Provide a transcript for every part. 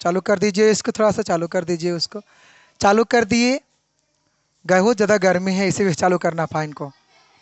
चालू कर दीजिए इसको, थोड़ा सा चालू कर दीजिए उसको, चालू कर दिए। बहुत ज़्यादा गर्मी है इसे भी चालू करना फैन को।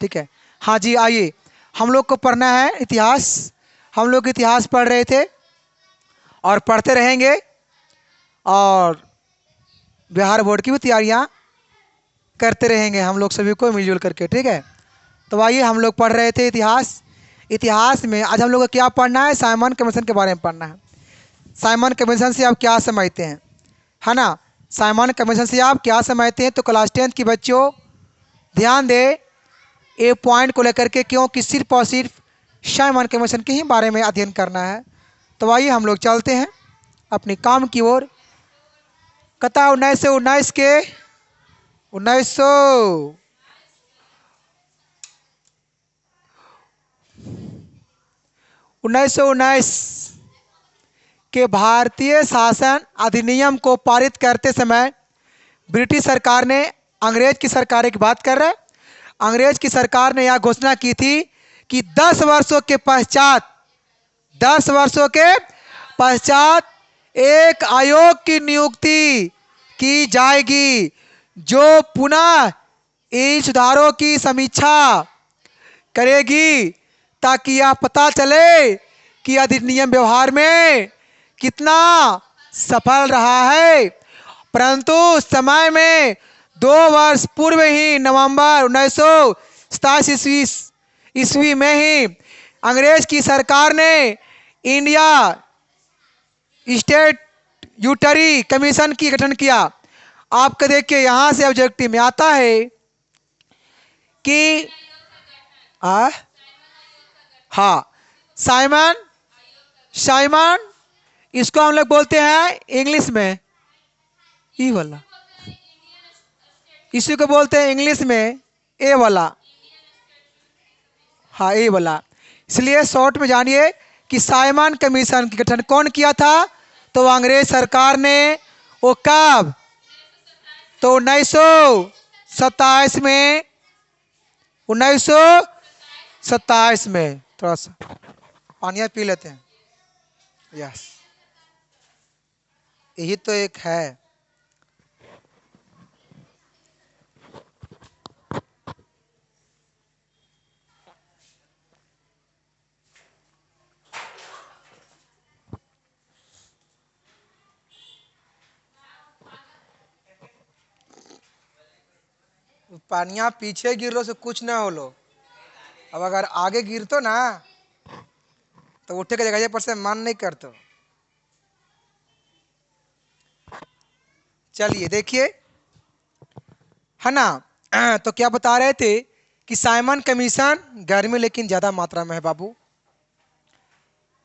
ठीक है, हाँ जी आइए, हम लोग को पढ़ना है इतिहास। हम लोग इतिहास पढ़ रहे थे और पढ़ते रहेंगे, और बिहार बोर्ड की भी तैयारियां करते रहेंगे हम लोग सभी को मिलजुल करके। ठीक है, तो आइए हम लोग पढ़ रहे थे इतिहास। इतिहास में आज हम लोग को क्या पढ़ना है, साइमन कमीशन के बारे में पढ़ना है। साइमन कमीशन से आप क्या समझते हैं, है ना। साइमन कमीशन से आप क्या समझते हैं, तो क्लास 10 की बच्चों ध्यान दे ए पॉइंट को लेकर के, क्योंकि सिर्फ और सिर्फ साइमन कमीशन के ही बारे में अध्ययन करना है। तो आइए हम लोग चलते हैं अपने काम की ओर। कथा 1919 के 1919 के भारतीय शासन अधिनियम को पारित करते समय ब्रिटिश सरकार ने, अंग्रेज की सरकार की बात कर रहे हैं, अंग्रेज की सरकार ने यह घोषणा की थी कि 10 वर्षों के पश्चात, 10 वर्षों के पश्चात एक आयोग की नियुक्ति की जाएगी जो पुनः इन सुधारों की समीक्षा करेगी, ताकि यह पता चले कि अधिनियम व्यवहार में कितना सफल रहा है। परंतु समय में 2 वर्ष पूर्व ही नवंबर 1927 ईस्वी में ही अंग्रेज की सरकार ने इंडिया स्टेट यूटरी कमीशन की गठन किया। आपको देखिए यहां से ऑब्जेक्टिव में आता है कि हाँ, साइमन, साइमन इसको हम लोग बोलते हैं इंग्लिश में ई वाला, इसी को बोलते हैं इंग्लिश में ए वाला, हाँ ए वाला। इसलिए शॉर्ट में जानिए कि साइमन कमीशन की गठन कौन किया था, तो अंग्रेज सरकार ने। वो कब, तो 1927 में, 1927 में। थोड़ा सा पानी पी लेते हैं। यस, यही तो एक है। पानिया पीछे गिर लो से कुछ ना हो लो, अब अगर आगे गिर तो ना तो उठे के जगह पर से मन नहीं करते। चलिए देखिए, है ना। तो क्या बता रहे थे कि साइमन कमीशन गर्मी लेकिन ज्यादा मात्रा में है बाबू।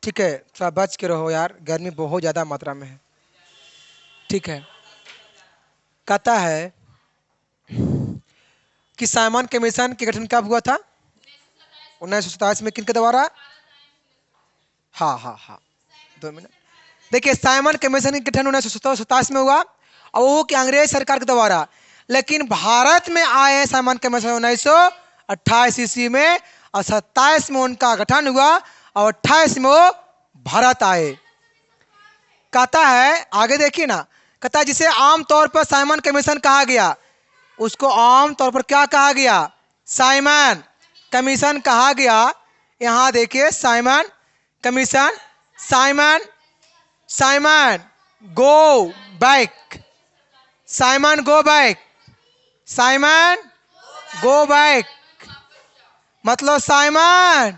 ठीक है, थोड़ा बच के रहो यार, गर्मी बहुत ज्यादा मात्रा में है। ठीक है, कहता है कि साइमन कमीशन के गठन कब हुआ था, 1927 में। किनके द्वारा, हाँ हाँ हाँ, 2 मिनट। देखिए साइमन कमीशन का गठन 1927 में हुआ, और वो कि अंग्रेज सरकार के द्वारा। लेकिन भारत में आए हैं साइमन कमीशन 1928 ईस्वी में, और 27 में उनका गठन हुआ, और 28 में वो भारत आए। कहता है आगे देखिए ना, कहता है जिसे आमतौर पर साइमन कमीशन कहा गया, उसको आमतौर पर क्या कहा गया, साइमन कमीशन कहा गया। यहां देखिए Simon commission, Simon, Simon go back, Simon go back, Simon go back, मतलब साइमन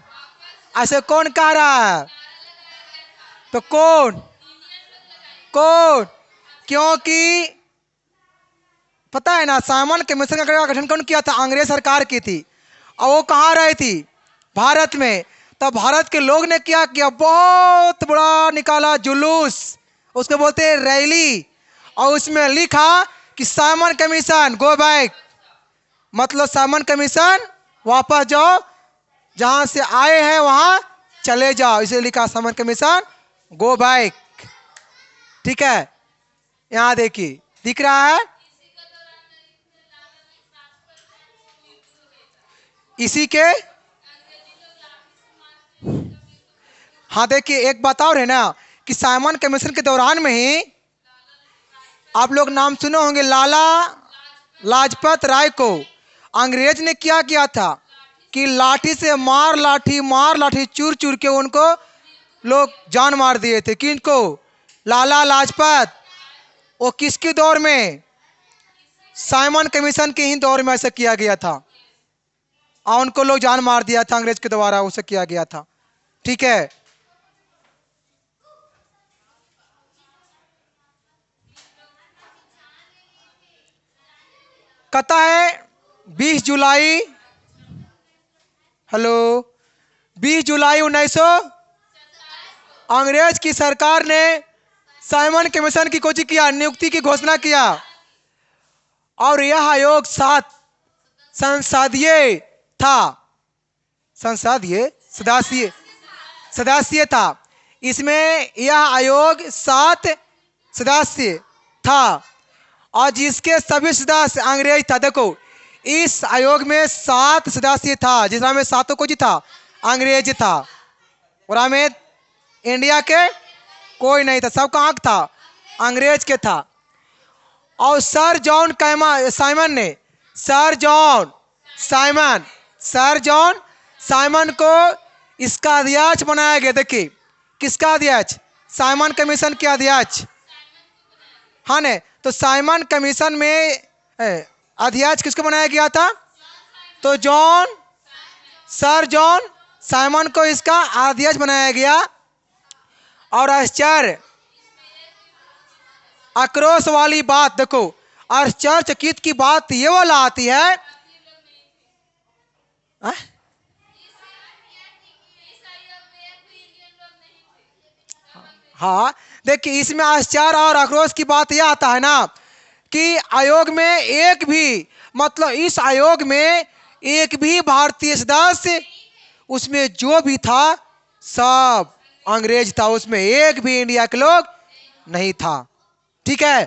ऐसे कौन कह रहा है, तो कौन, कौन, क्योंकि पता है ना साइमन कमीशन का गठन कौन किया था, अंग्रेज सरकार की थी, और वो कहाँ रही थी, भारत में। तब भारत के लोग ने क्या किया, बहुत बड़ा निकाला जुलूस, उसको बोलते हैं रैली, और उसमें लिखा कि साइमन कमीशन गो बैक, मतलब साइमन कमीशन वापस जाओ, जहां से आए हैं वहां चले जाओ, इसे लिखा साइमन कमीशन गो बैक। ठीक है, यहां देखिए दिख रहा है, इसी के, हाँ देखिए एक बात और है ना, कि साइमन कमीशन के दौरान में ही आप लोग नाम सुने होंगे, लाला लाजपत राय को अंग्रेज ने क्या किया था कि लाठी से मार लाठी चूर चूर के उनको लोग जान मार दिए थे। किनको? लाला लाजपत। वो किसके दौर में? साइमन कमीशन के ही दौर में ऐसा किया गया था और उनको लोग जान मार दिया था, अंग्रेज के द्वारा उसे किया गया था। ठीक है, कहता है 20 जुलाई 1900 अंग्रेज की सरकार ने साइमन कमीशन की कोशिश किया, नियुक्ति की घोषणा किया और यह आयोग 7 संसदीय था, सदस्यीय था। इसमें यह आयोग 7 सदस्य था और जिसके सभी सदस्य अंग्रेज था। देखो, इस आयोग में 7 सदस्य था, जिसमें 7 को जी था अंग्रेज था और हमें इंडिया के कोई नहीं था, सब कहाँ था? अंग्रेज के था। और सर जॉन साइमन को इसका अध्यक्ष बनाया गया। देखिए, किसका अध्यक्ष? साइमन कमीशन के अध्यक्ष, हाँ ने। तो साइमन कमीशन में अध्यक्ष किसको बनाया गया था? तो सर जॉन साइमन को इसका अध्यक्ष बनाया गया। और आश्चर्य आक्रोश वाली बात, देखो, आश्चर्यचकित की बात ये वाला आती है, हाँ देखिए, इसमें आश्चर्य और आक्रोश की बात यह आता है ना कि आयोग में इस आयोग में एक भी भारतीय सदस्य, उसमें जो भी था सब अंग्रेज था, उसमें एक भी इंडिया के लोग नहीं था। ठीक है,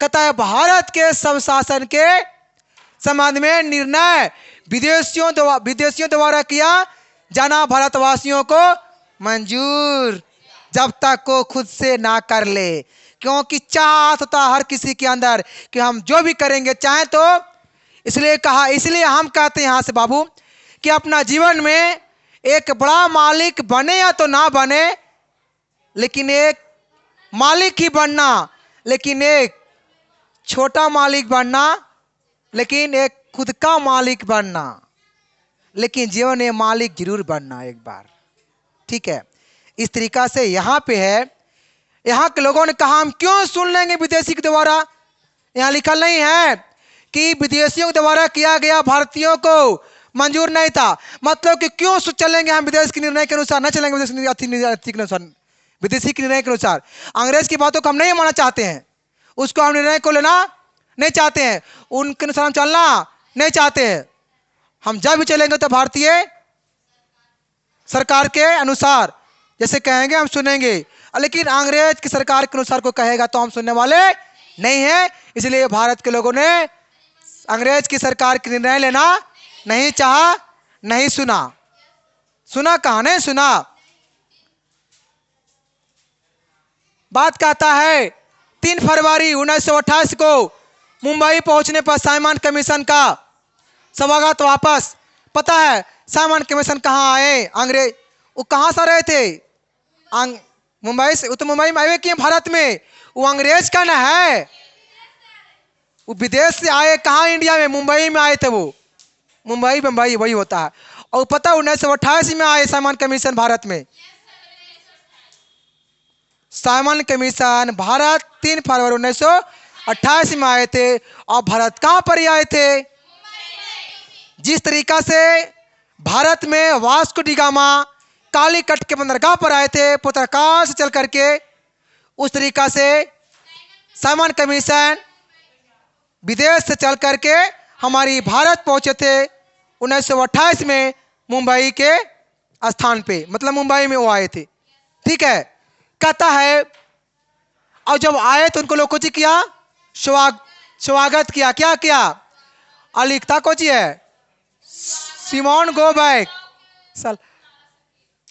कहता है भारत के सब शासन के संबंध में निर्णय विदेशियों द्वारा किया जाना भारतवासियों को मंजूर, जब तक को खुद से ना कर ले। क्योंकि चाहत होता हर किसी के अंदर कि हम जो भी करेंगे चाहे तो, इसलिए हम कहते हैं यहाँ से बाबू कि अपना जीवन में एक बड़ा मालिक बने या तो ना बने, लेकिन एक मालिक ही बनना, लेकिन एक छोटा मालिक बनना, लेकिन एक खुद का मालिक बनना, लेकिन जीवन में मालिक जरूर बनना एक बार। ठीक है, इस तरीका से यहाँ पे है। यहाँ के लोगों ने कहा हम क्यों सुन लेंगे विदेशी के द्वारा? यहाँ लिखा नहीं है कि विदेशियों के द्वारा किया गया भारतीयों को मंजूर नहीं था, मतलब कि क्यों चलेंगे हम विदेश के निर्णय के अनुसार? न चलेंगे विदेशी के निर्णय के अनुसार। अंग्रेज की बातों को हम नहीं मानना चाहते हैं, उसको हम निर्णय को लेना नहीं चाहते हैं, उनके अनुसार हम चलना नहीं चाहते हैं। हम जब भी चलेंगे तो भारतीय सरकार के अनुसार जैसे कहेंगे हम सुनेंगे, लेकिन अंग्रेज की सरकार के अनुसार को कहेगा तो हम सुनने वाले नहीं है। इसलिए भारत के लोगों ने अंग्रेज की सरकार के निर्णय लेना नहीं चाहा, नहीं सुना कहां नहीं सुना। बात कहता है 3 फरवरी 1928 को मुंबई पहुंचने पर साइमन कमीशन का स्वागत वापस। पता है साइमन कमीशन कहाँ आए? अंग्रेज वो कहाँ से रहे थे? मुंबई से। वो तो मुंबई में आए किए भारत में, वो अंग्रेज का ना है, वो विदेश से आए। कहाँ? इंडिया में, मुंबई में आए थे वो। मुंबई वही होता है। और पता 1928 में आए साइमन कमीशन भारत में। साइमन कमीशन भारत 3 फरवरी 1928 में आए थे। और भारत कहाँ पर ही आए थे? जिस तरीका से भारत में वास्को डी गामा कालीकट के बंदरगाह पर आए थे पोतरकार से चल करके, उस तरीका से साइमन कमीशन विदेश से चल करके हमारी भारत पहुंचे थे 1928 में मुंबई के स्थान पे, मतलब मुंबई में वो आए थे। ठीक है, कहता है और जब आए तो उनको लोग कुछ किया, स्वागत किया। क्या किया? लिखता कुछ है सिमोन गो बैक।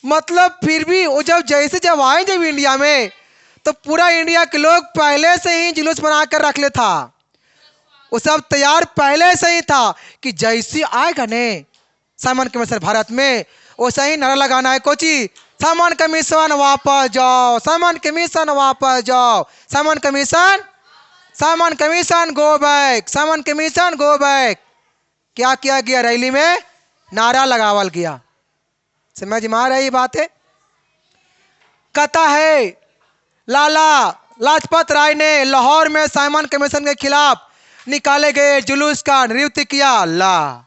मतलब फिर भी वो जब आए जब इंडिया में तो पूरा इंडिया के लोग पहले से ही जुलूस बना कर रख ले था, वो सब तैयार पहले से ही था कि जैसी आएगा ने साइमन कमीशन भारत में, वैसा ही नारा लगाना है। कोची साइमन कमीशन वापस जाओ, साइमन कमीशन वापस जाओ, Simon commission, Simon commission go back, Simon commission go back. क्या किया गया? रैली में नारा लगावल गया। समझ में आ रही बात है? कहता है लाला लाजपत राय ने लाहौर में साइमन कमीशन के खिलाफ निकाले गए जुलूस का नृत्य किया। ला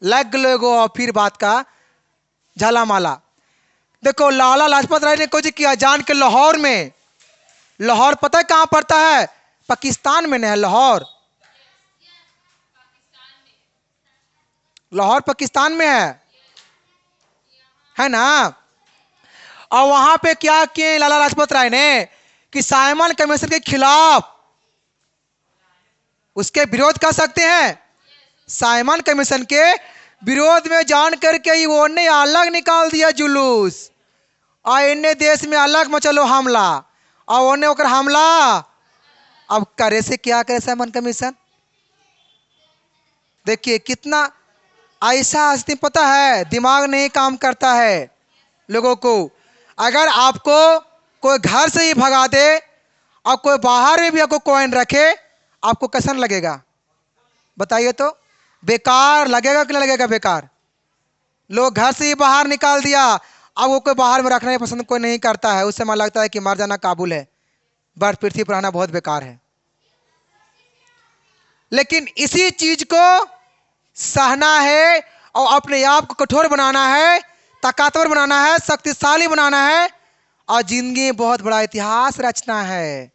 लग लोगो और फिर बात का झालामाला। देखो लाला लाजपत राय ने कुछ किया जान के लाहौर में। लाहौर पता है कहां पड़ता है? पाकिस्तान में नहीं है लाहौर, लाहौर पाकिस्तान में है ना। और वहां पे क्या किए लाला लाजपत राय ने कि साइमन कमीशन के खिलाफ उसके विरोध कर सकते हैं। साइमन कमीशन के विरोध में जान करके ही वो ने अलग निकाल दिया जुलूस, और इन्हें देश में अलग मचलो हमला, और वो ने ओकर हमला अब करे से क्या करे साइमन कमीशन। देखिए कितना ऐसा स्थिति, पता है दिमाग नहीं काम करता है लोगों को। अगर आपको कोई घर से ही भगा दे और कोई बाहर में भी आपको कॉइन रखे, आपको कैसा लगेगा बताइए तो? बेकार लगेगा कि नहीं लगेगा? बेकार। लोग घर से ही बाहर निकाल दिया, अब वो कोई बाहर में रखना पसंद कोई नहीं करता है। उस समय लगता है कि मर जाना काबुल है, बस पृथ्वी पर रहना बहुत बेकार है। लेकिन इसी चीज को सहना है और अपने आप को कठोर बनाना है, ताकतवर बनाना है, शक्तिशाली बनाना है, और जिंदगी में बहुत बड़ा इतिहास रचना है।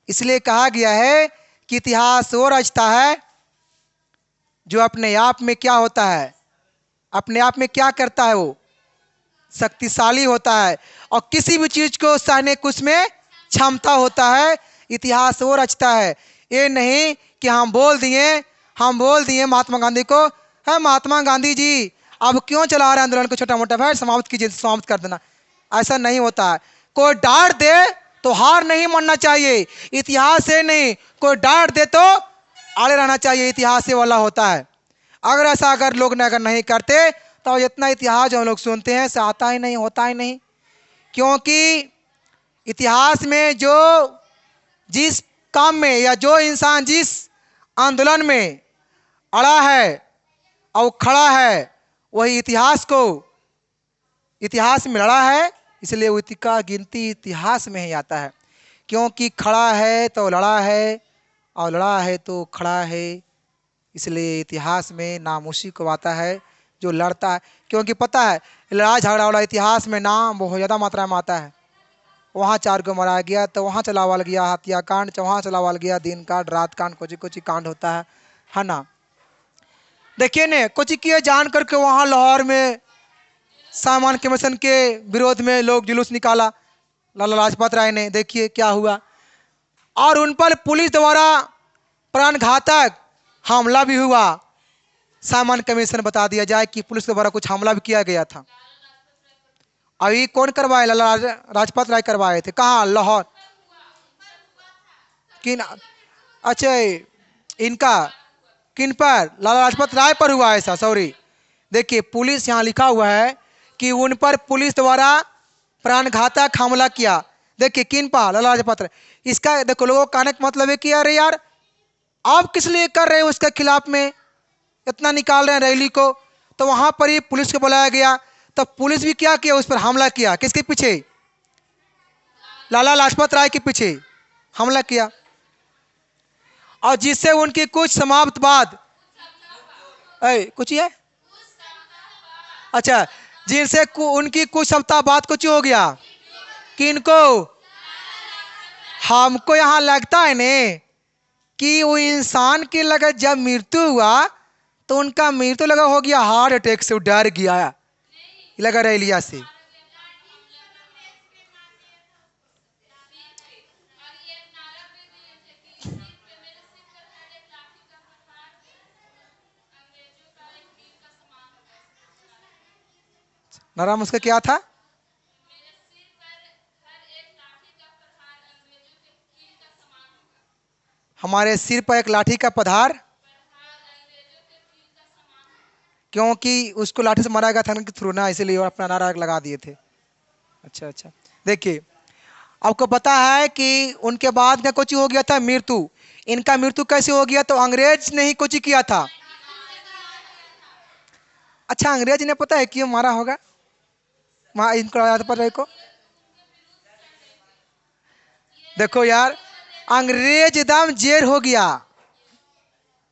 इसलिए कहा गया है कि इतिहास वो रचता है जो अपने आप में क्या होता है, अपने आप में क्या करता है, वो शक्तिशाली होता है और किसी भी चीज को सहने की उसमें क्षमता होता है। इतिहास वो रचता है। ये नहीं कि हम बोल दिए महात्मा गांधी को, है महात्मा गांधी जी अब क्यों चला रहे आंदोलन को, छोटा मोटा भाई समाप्त कीजिए, समाप्त कर देना। ऐसा नहीं होता है। कोई डांट दे तो हार नहीं मानना चाहिए, इतिहास से नहीं। कोई डांट दे तो आड़े रहना चाहिए, इतिहास से वाला होता है। अगर ऐसा अगर लोग अगर नहीं करते तो इतना इतिहास जो हम लोग सुनते हैं से आता ही नहीं, होता ही नहीं। क्योंकि इतिहास में जो जिस काम में या जो इंसान जिस आंदोलन में अड़ा है और खड़ा है, वही इतिहास में लड़ा है। इसलिए उसका गिनती इतिहास में ही आता है। क्योंकि खड़ा है तो लड़ा है, और लड़ा है तो खड़ा है। इसलिए इतिहास में नाम उसी को आता है जो लड़ता है। क्योंकि पता है लड़ाई झगड़ा वाला इतिहास में नाम बहुत ज़्यादा मात्रा में आता है। वहाँ 4 को मराया गया, तो वहाँ चलावल गया हत्याकांड, वहाँ चलावल गया दिन कांड रात कांड, कुछ कांड होता है ना। देखिए ने कुछ किए जान करके वहाँ लाहौर में साइमन कमीशन के विरोध में लोग जुलूस निकाला लाला लाजपत राय ने। देखिए क्या हुआ, और उन पर पुलिस द्वारा प्राणघातक हमला भी हुआ। साइमन कमीशन बता दिया जाए कि पुलिस द्वारा कुछ हमला भी किया गया था। अभी कौन करवाए? लाला लाजपत राय करवाए थे। कहाँ? लाहौर। किन? अच्छा इनका किन पर? लाला लाजपत राय पर हुआ ऐसा? सॉरी, देखिए पुलिस यहाँ लिखा हुआ है कि उन पर पुलिस द्वारा प्राणघातक हमला किया। देखिए किन पर? लाला लाजपत राय। इसका देखो लोगों का कहने का मतलब है कि अरे यार आप किस लिए कर रहे हो उसके खिलाफ में, इतना निकाल रहे हैं रैली को। तो वहां पर ही पुलिस को बुलाया गया, तो पुलिस भी क्या किया? उस पर हमला किया। किसके पीछे? लाला लाजपत राय के पीछे हमला किया, और जिससे उनकी कुछ समाप्त बाद कुछ है, अच्छा जिनसे उनकी कुछ सप्ताह बाद कुछ हो गया। किनको? हमको यहाँ लगता है ने कि वो इंसान की लगा जब मृत्यु हुआ तो उनका मृत्यु लगा हो गया हार्ट अटैक से, डर गया लगा रैलिया से। नाराम उसका क्या था? हमारे सिर पर एक लाठी का पधार, क्योंकि उसको लाठी से मारा गया था ना कि थ्रू ना, इसीलिए वो अपना नारा लगा दिए थे। अच्छा अच्छा, देखिए आपको पता है कि उनके बाद में कुछ हो गया था मृत्यु। इनका मृत्यु कैसे हो गया? तो अंग्रेज ने ही कुछ किया था। अच्छा, अंग्रेज ने पता है क्यों मारा होगा? वहां इनको याद पड़ रहे को? देखो यार, अंग्रेज एकदम जेर हो गया,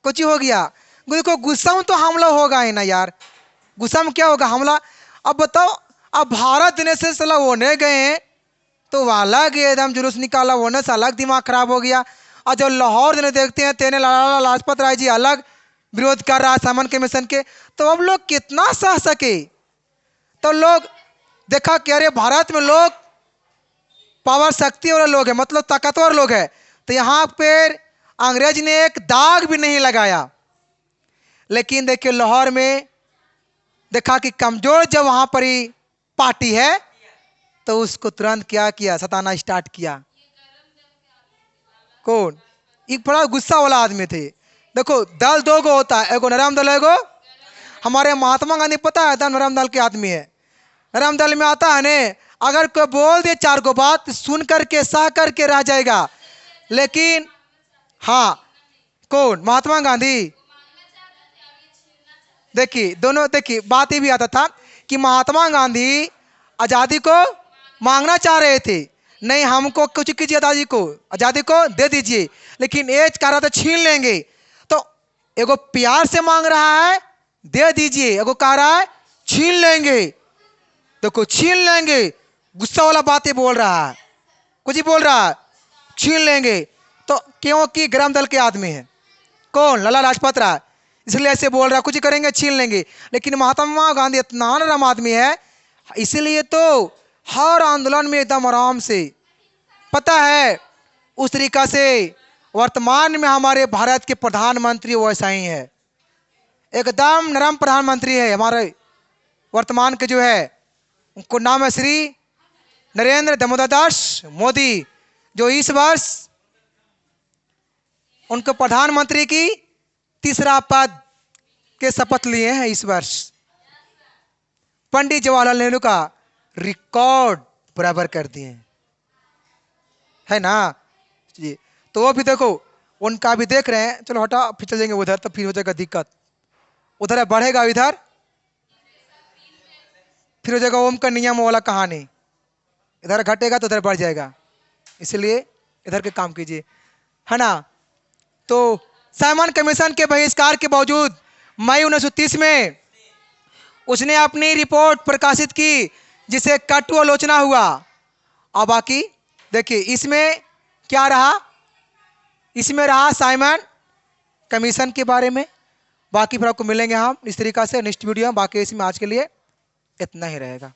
कुछ हो गया। देखो गुस्सा में तो हमला होगा ही ना यार, गुस्सा में क्या होगा? हमला। अब बताओ, अब भारत देने से सला होने गए तो वो अलग एकदम जुलूस निकाला, होने से अलग दिमाग खराब हो गया। और जब लाहौर देने देखते हैं तेने लाला लाजपत राय जी अलग विरोध कर रहा है साइमन कमीशन के, तो अब लोग कितना सह सके? तो लोग देखा कि अरे भारत में लोग पावर शक्ति वाले लोग हैं, मतलब ताकतवर लोग हैं, तो यहाँ पर अंग्रेज ने एक दाग भी नहीं लगाया। लेकिन देखिए लाहौर में देखा कि कमजोर जब वहां पर ही पार्टी है तो उसको तुरंत क्या किया? सताना स्टार्ट किया। कौन? एक बड़ा गुस्सा वाला आदमी थे। देखो दल दो गो होता है, एगो नरम दल, एगो हमारे महात्मा गांधी पता है था नरम दल के आदमी है। नरम दल में आता है ने, अगर कोई बोल दे चार गो बात सुन करके सह करके रह जाएगा। लेकिन हाँ, कौन? महात्मा गांधी। देखिए दोनों, देखिए बात ये भी आता था कि महात्मा गांधी आजादी को मांगना चाह रहे थे, नहीं हमको कुछ कीजिए, आजादी को, आजादी को दे दीजिए, लेकिन एज कह रहा था छीन लेंगे। तो एगो प्यार से मांग रहा है दे दीजिए, एगो कह रहा है छीन लेंगे। देखो छीन लेंगे, गुस्सा वाला बात ही बोल रहा है, कुछ ही बोल रहा है छीन लेंगे। तो क्योंकि गरम दल के आदमी है, कौन? लाला लाजपत राय, इसलिए ऐसे बोल रहा, कुछ करेंगे छीन लेंगे। लेकिन महात्मा गांधी इतना नरम आदमी है, इसीलिए तो हर आंदोलन में एकदम आराम से, पता है उस तरीका से वर्तमान में हमारे भारत के प्रधानमंत्री वैसा ही है, एकदम नरम प्रधानमंत्री है हमारे वर्तमान के जो है, उनको नाम है श्री नरेंद्र दामोदर दास मोदी, जो इस वर्ष उनको प्रधानमंत्री की तीसरा पद के शपथ लिए हैं इस वर्ष। पंडित जवाहरलाल नेहरू का रिकॉर्ड बराबर कर दिए है ना जी। तो वो भी देखो, उनका भी देख रहे हैं, चलो हटा फिर चल जाएंगे उधर, तो फिर हो जाएगा दिक्कत। उधर बढ़ेगा, इधर फिर हो जाएगा ओम का नियम वाला कहानी, इधर घटेगा तो उधर बढ़ जाएगा, इसलिए इधर के काम कीजिए, है ना। तो साइमन कमीशन के बहिष्कार के बावजूद मई 1930 में उसने अपनी रिपोर्ट प्रकाशित की, जिसे कटु आलोचना हुआ। और बाकी देखिए इसमें क्या रहा, इसमें रहा साइमन कमीशन के बारे में। बाकी फिर आपको मिलेंगे हम इस तरीका से नेक्स्ट वीडियो में। बाकी इसमें आज के लिए इतना ही रहेगा।